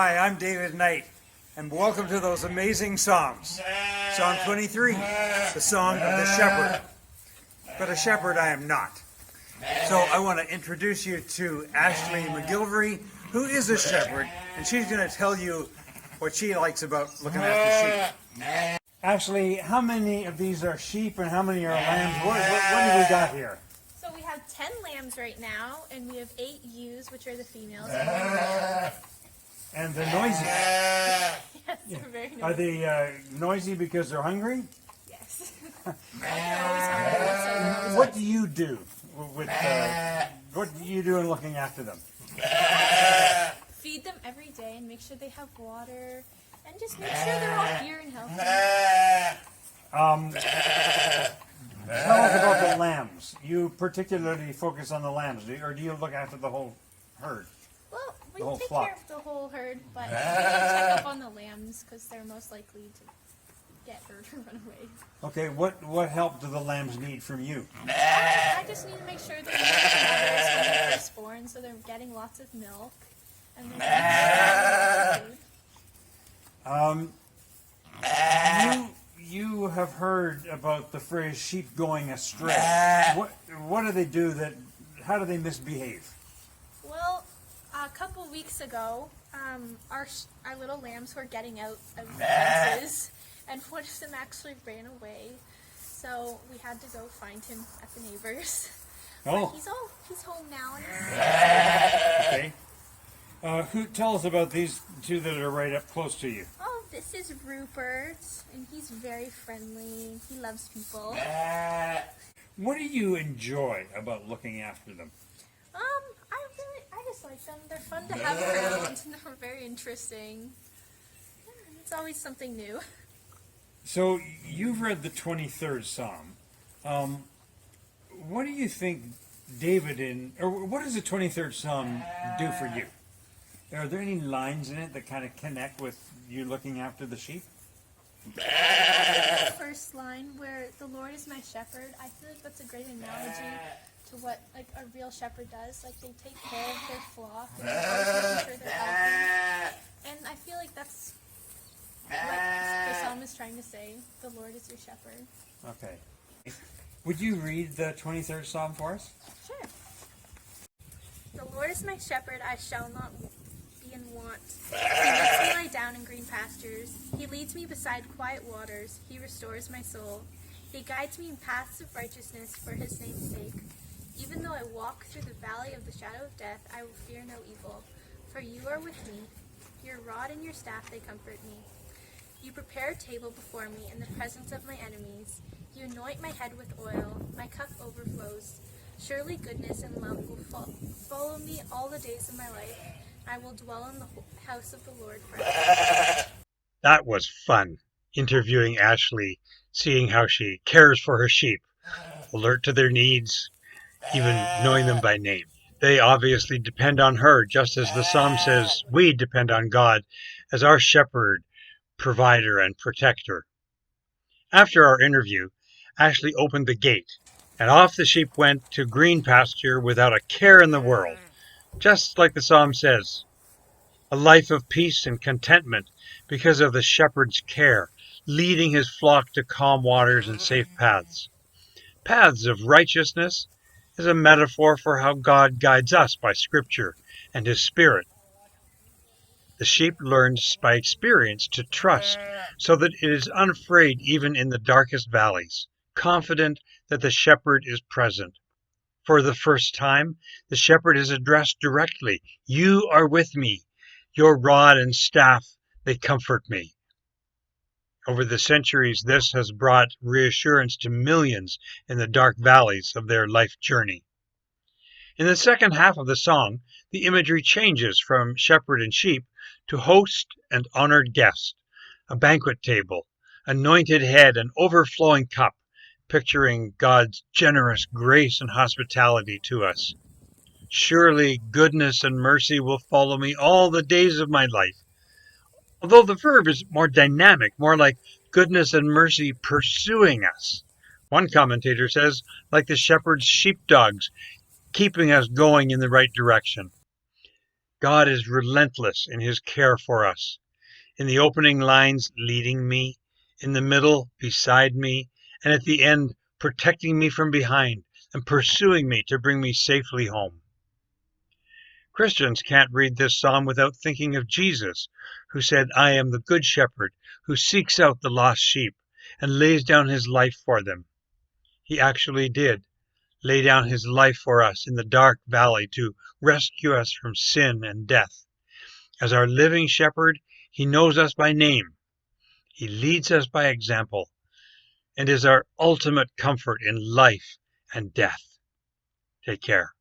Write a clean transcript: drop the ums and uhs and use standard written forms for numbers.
Hi, I'm David Knight, and welcome to those amazing Psalms. Psalm 23, the song of the shepherd. But a shepherd I am not. So I want to introduce you to Ashley McGilvery, who is a shepherd, and she's going to tell you what she likes about looking after sheep. Ashley, how many of these are sheep and how many are lambs? What do we got here? So we have 10 lambs right now, and we have 8 ewes, which are the females. And they're noisy. Yes, they're very noisy. Are they noisy because they're hungry? Yes. They're always hungry, so What do you do with what do you do in looking after them? feed them every day and make sure they have water, and just make sure they're all pure and healthy. Tell us about the lambs. You particularly focus on the lambs, or do you look after the whole herd? Well, we The whole take flock. care of the whole herd, but we check up on the lambs because they're most likely to get hurt or run away. Okay, what help do the lambs need from you? I just need to make sure they're milking mothers when they're first born, so they're getting lots of milk, and they're getting lots of food. You have heard about the phrase "sheep going astray." What do they do that? How do they misbehave? Well, a couple weeks ago, our little lambs were getting out of the fences, and one of them actually ran away. So we had to go find him at the neighbor's. Oh, But he's home now. And okay. Tell us about these two that are right up close to you. oh, this is Rupert, and he's very friendly. He loves people. What do you enjoy about looking after them? I just like them. They're fun to have around, and they're very interesting. Yeah, it's always something new. So you've read the 23rd Psalm. What do you think what does the 23rd Psalm do for you? Are there any lines in it that kind of connect with you looking after the sheep? The first line where the Lord is my shepherd, I feel like that's a great analogy to what like a real shepherd does. Like they take care of their flock and they're always making sure they're healthy. And I feel like that's what the psalm is trying to say. The Lord is your shepherd. Okay. Would you read the 23rd Psalm for us? Sure. The Lord is my shepherd, I shall not be in want. He makes me lie down in green pastures. He leads me beside quiet waters. He restores my soul. He guides me in paths of righteousness for his name's sake. Even though I walk through the valley of the shadow of death, I will fear no evil. For you are with me. Your rod and your staff, they comfort me. You prepare a table before me in the presence of my enemies. You anoint my head with oil. My cup overflows. Surely goodness and love will follow me all the days of my life. I will dwell in the house of the Lord forever. That was fun, interviewing Ashley, seeing how she cares for her sheep, alert to their needs, even knowing them by name. They obviously depend on her, just as the psalm says we depend on God as our shepherd, provider, and protector. After our interview, Ashley opened the gate, and off the sheep went to green pasture without a care in the world, just like the psalm says. A life of peace and contentment because of the shepherd's care, leading his flock to calm waters and safe paths. Paths of righteousness is a metaphor for how God guides us by Scripture and His Spirit. The sheep learns by experience to trust so that it is unafraid even in the darkest valleys, confident that the shepherd is present. For the first time, the shepherd is addressed directly. You are with me. Your rod and staff, they comfort me. Over the centuries, this has brought reassurance to millions in the dark valleys of their life journey. In the second half of the song, the imagery changes from shepherd and sheep to host and honored guest, a banquet table, anointed head, and overflowing cup, picturing God's generous grace and hospitality to us. Surely goodness and mercy will follow me all the days of my life. Although the verb is more dynamic, more like goodness and mercy pursuing us. One commentator says, like the shepherd's sheepdogs, keeping us going in the right direction. God is relentless in his care for us. In the opening lines, leading me, in the middle, beside me, and at the end, protecting me from behind and pursuing me to bring me safely home. Christians can't read this psalm without thinking of Jesus, who said, I am the good shepherd who seeks out the lost sheep and lays down his life for them. He actually did lay down his life for us in the dark valley to rescue us from sin and death. As our living shepherd, he knows us by name. He leads us by example and is our ultimate comfort in life and death. Take care.